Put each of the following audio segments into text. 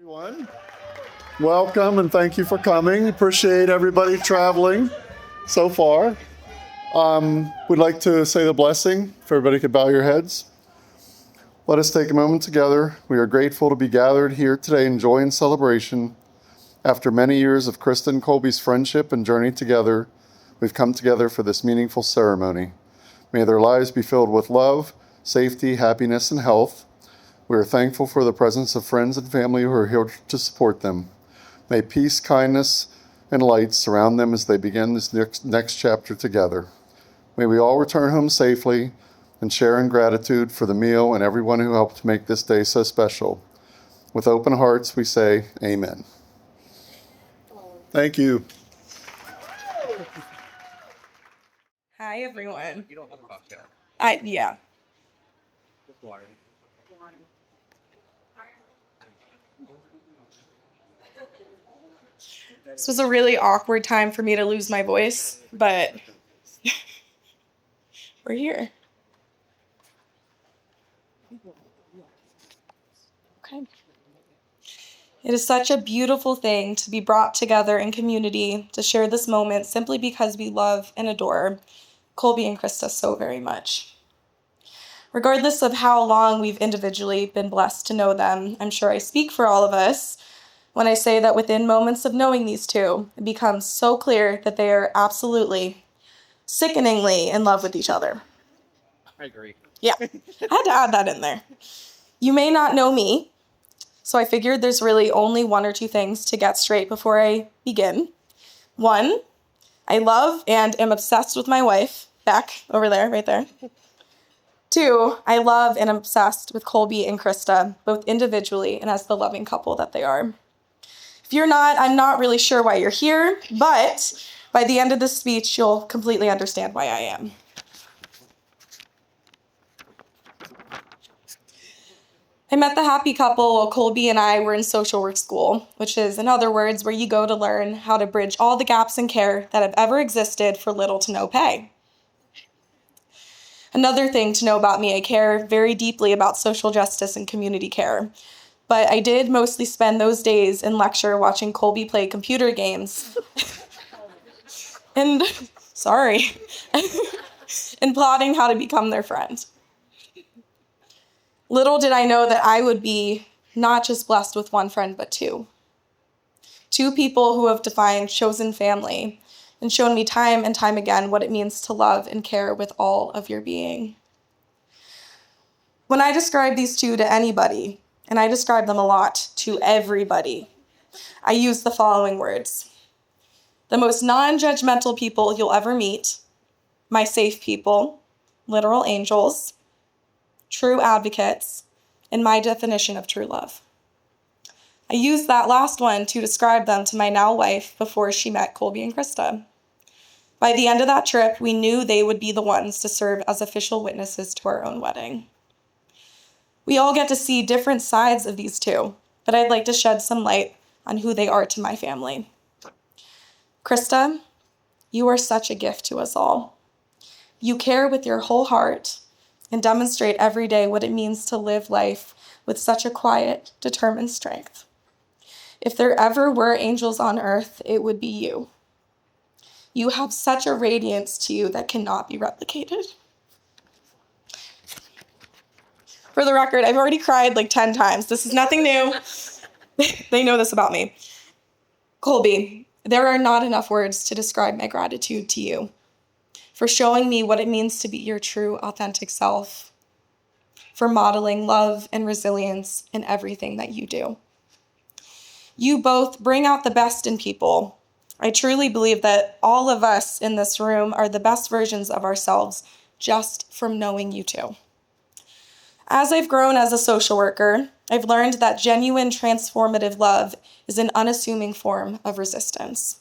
Everyone, welcome and thank you for coming. Appreciate everybody traveling so far. We'd like to say the blessing. If everybody could bow your heads. Let us take a moment together. We are grateful to be gathered here today in joy and celebration. After many years of Krista and Colby's friendship and journey together, we've come together for this meaningful ceremony. May their lives be filled with love, safety, happiness, and health. We are thankful for the presence of friends and family who are here to support them. May peace, kindness, and light surround them as they begin this next chapter together. May we all return home safely and share in gratitude for the meal and everyone who helped make this day so special. With open hearts, we say amen. Thank you. Hi, everyone. You don't have a cocktail. Yeah. Just water. This was a really awkward time for me to lose my voice, but we're here. Okay. It is such a beautiful thing to be brought together in community to share this moment simply because we love and adore Colby and Krista so very much. Regardless of how long we've individually been blessed to know them, I'm sure I speak for all of us when I say that within moments of knowing these two, it becomes so clear that they are absolutely, sickeningly in love with each other. I agree. Yeah, I had to add that in there. You may not know me, so I figured there's really only one or two things to get straight before I begin. One, I love and am obsessed with my wife, back over there, right there. Two, I love and am obsessed with Colby and Krista, both individually and as the loving couple that they are. If you're not, I'm not really sure why you're here, but by the end of this speech, you'll completely understand why I am. I met the happy couple while Colby and I were in social work school, which is, in other words, where you go to learn how to bridge all the gaps in care that have ever existed for little to no pay. Another thing to know about me, I care very deeply about social justice and community care. But I did mostly spend those days in lecture watching Colby play computer games. and plotting how to become their friend. Little did I know that I would be not just blessed with one friend, but two. Two people who have defined chosen family and shown me time and time again what it means to love and care with all of your being. When I describe these two to anybody, and I describe them a lot to everybody, I use the following words. The most non-judgmental people you'll ever meet, my safe people, literal angels, true advocates, and my definition of true love. I used that last one to describe them to my now wife before she met Colby and Krista. By the end of that trip, we knew they would be the ones to serve as official witnesses to our own wedding. We all get to see different sides of these two, but I'd like to shed some light on who they are to my family. Krista, you are such a gift to us all. You care with your whole heart and demonstrate every day what it means to live life with such a quiet, determined strength. If there ever were angels on earth, it would be you. You have such a radiance to you that cannot be replicated. For the record, I've already cried like 10 times. This is nothing new. They know this about me. Colby, there are not enough words to describe my gratitude to you for showing me what it means to be your true, authentic self, for modeling love and resilience in everything that you do. You both bring out the best in people. I truly believe that all of us in this room are the best versions of ourselves just from knowing you two. As I've grown as a social worker, I've learned that genuine transformative love is an unassuming form of resistance.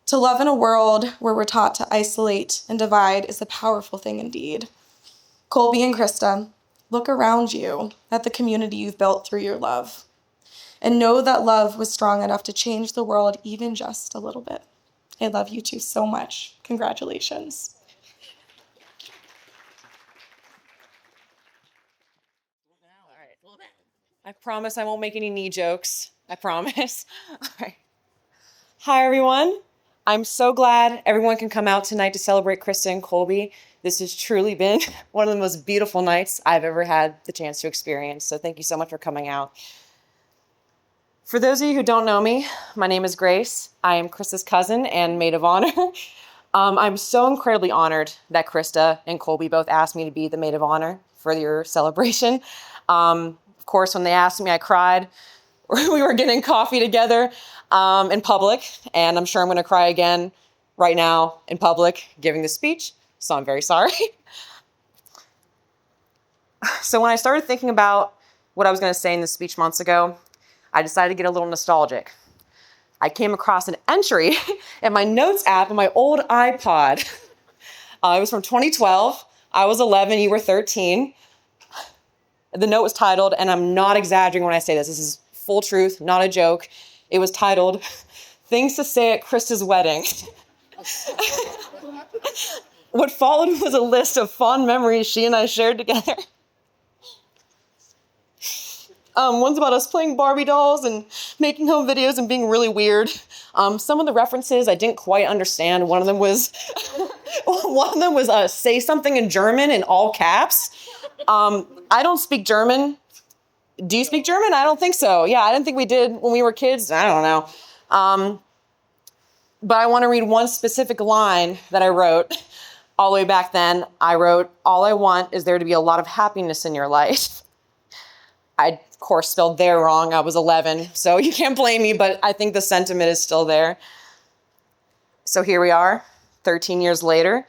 To love in a world where we're taught to isolate and divide is a powerful thing indeed. Colby and Krista, look around you at the community you've built through your love, and know that love was strong enough to change the world even just a little bit. I love you two so much. Congratulations. All right. Well, I promise I won't make any knee jokes. I promise. All right. Hi, everyone. I'm so glad everyone can come out tonight to celebrate Krista and Colby. This has truly been one of the most beautiful nights I've ever had the chance to experience. So thank you so much for coming out. For those of you who don't know me, my name is Grace. I am Krista's cousin and maid of honor. I'm so incredibly honored that Krista and Colby both asked me to be the maid of honor for your celebration. Of course, when they asked me, I cried. We were getting coffee together in public, and I'm sure I'm going to cry again right now in public giving the speech, so I'm very sorry. So when I started thinking about what I was going to say in the speech months ago, I decided to get a little nostalgic. I came across an entry in my notes app on my old iPod. It was from 2012. I was 11, you were 13. The note was titled, and I'm not exaggerating when I say this is full truth, not a joke. It was titled, Things to Say at Krista's Wedding. What followed was a list of fond memories she and I shared together. One's about us playing Barbie dolls and making home videos and being really weird. Some of the references I didn't quite understand. One of them was say something in German in all caps. I don't speak German. Do you speak German? I don't think so. Yeah, I didn't think we did when we were kids. I don't know. But I want to read one specific line that I wrote all the way back then. I wrote, all I want is there to be a lot of happiness in your life. I, of course, spelled there wrong. I was 11, so you can't blame me, but I think the sentiment is still there. So here we are, 13 years later.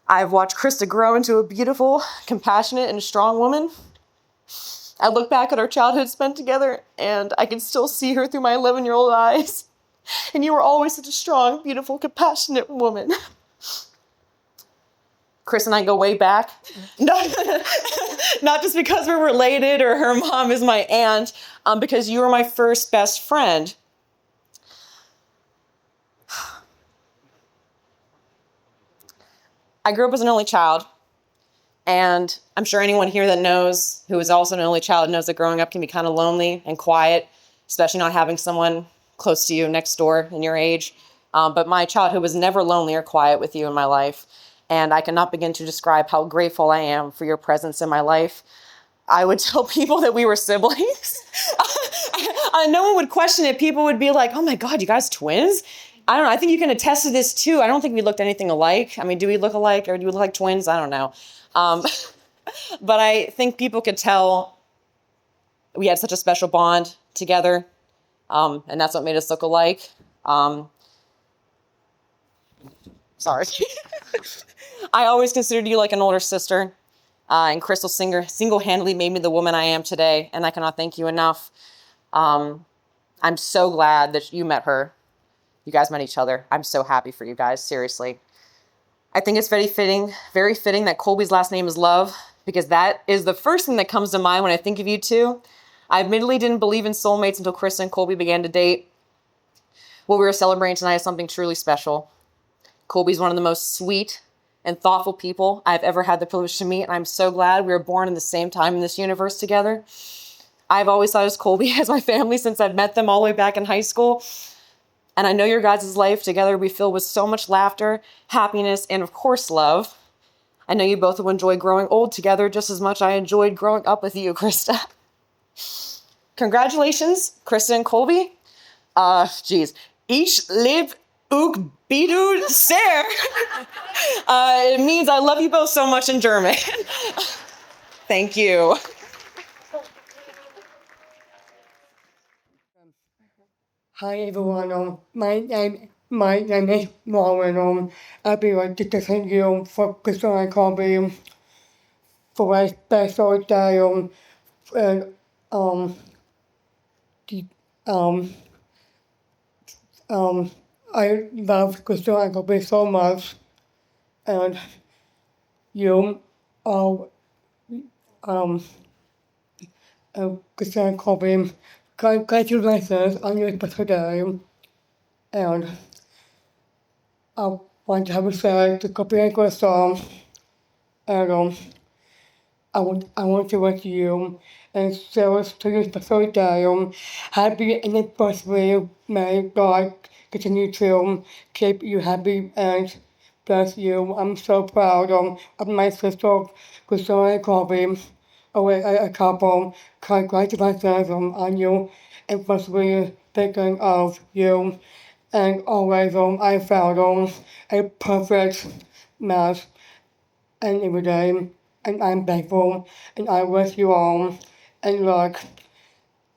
I've watched Krista grow into a beautiful, compassionate, and strong woman. I look back at our childhood spent together, and I can still see her through my 11-year-old eyes. And you were always such a strong, beautiful, compassionate woman. Chris and I go way back. Not just because we're related or her mom is my aunt, because you were my first best friend. I grew up as an only child, and I'm sure anyone here that knows, who is also an only child, knows that growing up can be kind of lonely and quiet, especially not having someone close to you next door in your age. But my childhood was never lonely or quiet with you in my life. And I cannot begin to describe how grateful I am for your presence in my life. I would tell people that we were siblings. No one would question it. People would be like, oh my God, you guys twins? I don't know. I think you can attest to this too. I don't think we looked anything alike. I mean, do we look alike or do we look like twins? I don't know. But I think people could tell we had such a special bond together. And that's what made us look alike. Sorry. I always considered you like an older sister. And Crystal single-handedly made me the woman I am today. And I cannot thank you enough. I'm so glad that you met her. You guys met each other. I'm so happy for you guys, seriously. I think it's very fitting that Colby's last name is Love, because that is the first thing that comes to mind when I think of you two. I admittedly didn't believe in soulmates until Krista and Colby began to date. What we were celebrating tonight is something truly special. Colby's one of the most sweet and thoughtful people I've ever had the privilege to meet, and I'm so glad we were born in the same time in this universe together. I've always thought of Colby as my family since I've met them all the way back in high school. And I know your guys' life together will be filled with so much laughter, happiness, and of course, love. I know you both will enjoy growing old together just as much as I enjoyed growing up with you, Krista. Congratulations, Krista and Colby. Ich lieb uk bidu sehr. It means I love you both so much in German. Thank you. Hi everyone, my name is Lauren. I'd be like to thank you for Krista and Colby for a special day and I love Krista and Colby so much, and you are Krista and Colby. Congratulations on your special day, and I want to have a say to Colby and Krista, and I want to wish you and Sarah's to your special day. Happy anniversary. May God continue to keep you happy and bless you. I'm so proud of my sister, Krista and Colby. A couple. Congratulations on your anniversary. Thinking of you. And always I found a perfect match and every day, and I'm thankful, and I wish you all and luck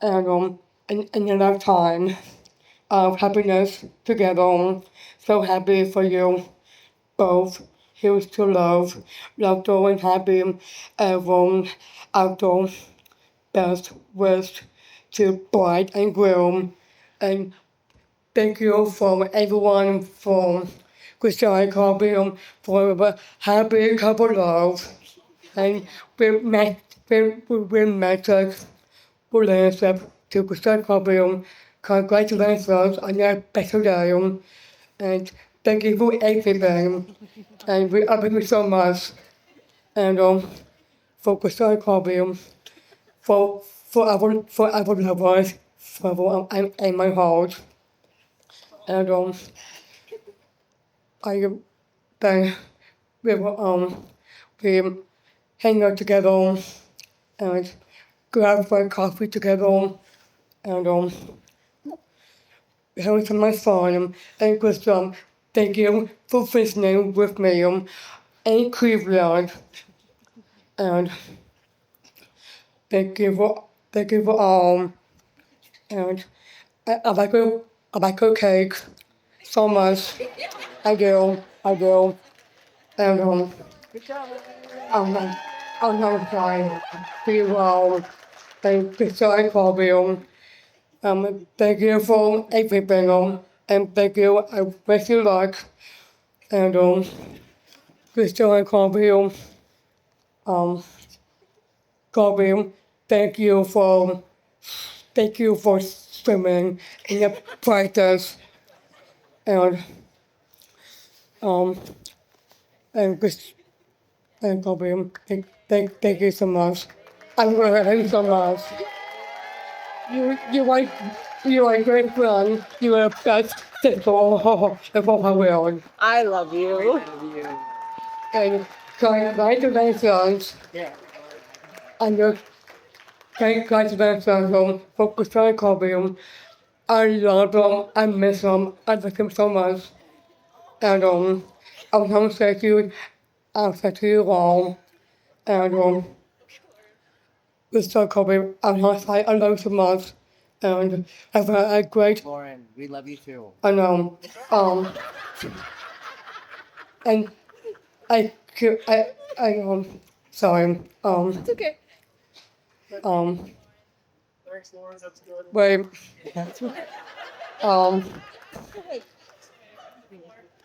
and and a lifetime of happiness together. So happy for you both. Here's to love, laughter and happy ever after. Best wish to bride and groom, and thank you for everyone for Krista Colby for a happy couple love and we magic relationship to Krista Colby. Congratulations on your special day and thank you for everything and we love you so much and for Krista Colby for our lovers for and my heart and I then we hang out together and grab for coffee together and having some much fun and just thank you for listening with me in Cleveland and thank you for and I like your cake so much. I do and I'm not, I'm not trying to you all. Thank you so Colby. Thank you for everything. And thank you. I wish you luck. And Krista and Colby. Colby, thank you for swimming in the practice. And um and Chris and Colby, thank you so much. I'm gonna thank you so much. You are a great friend. You are best sister of my world. I love you. And congratulations. And your congratulations for Krista and Colby. I love them. I miss them. I miss them so much. And I was gonna say to you, I'll say to you all. And Krista Colby, I'm gonna say I love you so much. And have a great. Lauren, we love you too. I know. And I sorry. It's okay. Thanks, Lauren. That's good. Wait.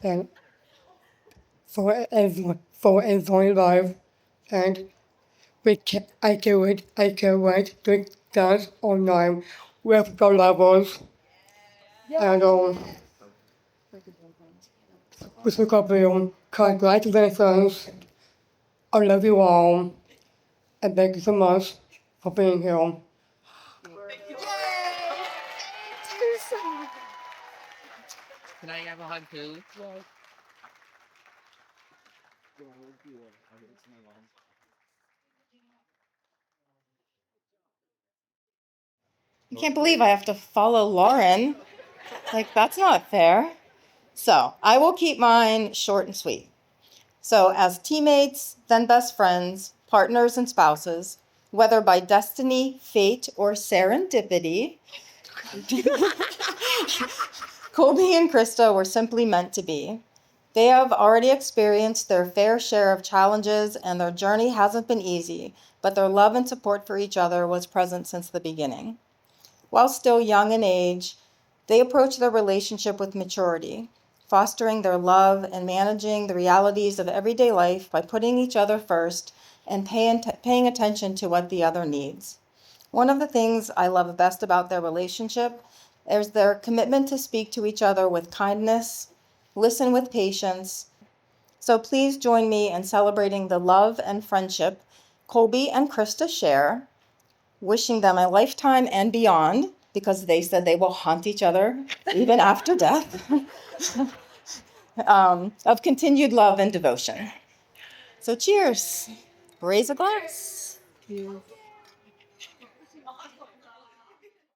And for enjoying life, and I can't wait to dance online with the levels, and with the couple, congratulations. I love you all, and thank you so much for being here. Can I have a hug too? I can't believe I have to follow Lauren. Like, that's not fair. So, I will keep mine short and sweet. So, as teammates, then best friends, partners, and spouses, whether by destiny, fate, or serendipity, Colby and Krista were simply meant to be. They have already experienced their fair share of challenges, and their journey hasn't been easy, but their love and support for each other was present since the beginning. While still young in age, they approach their relationship with maturity, fostering their love and managing the realities of everyday life by putting each other first and paying attention to what the other needs. One of the things I love best about their relationship is their commitment to speak to each other with kindness, listen with patience. So please join me in celebrating the love and friendship Colby and Krista share, wishing them a lifetime and beyond, because they said they will haunt each other even after death, of continued love and devotion. So cheers. Raise a glass.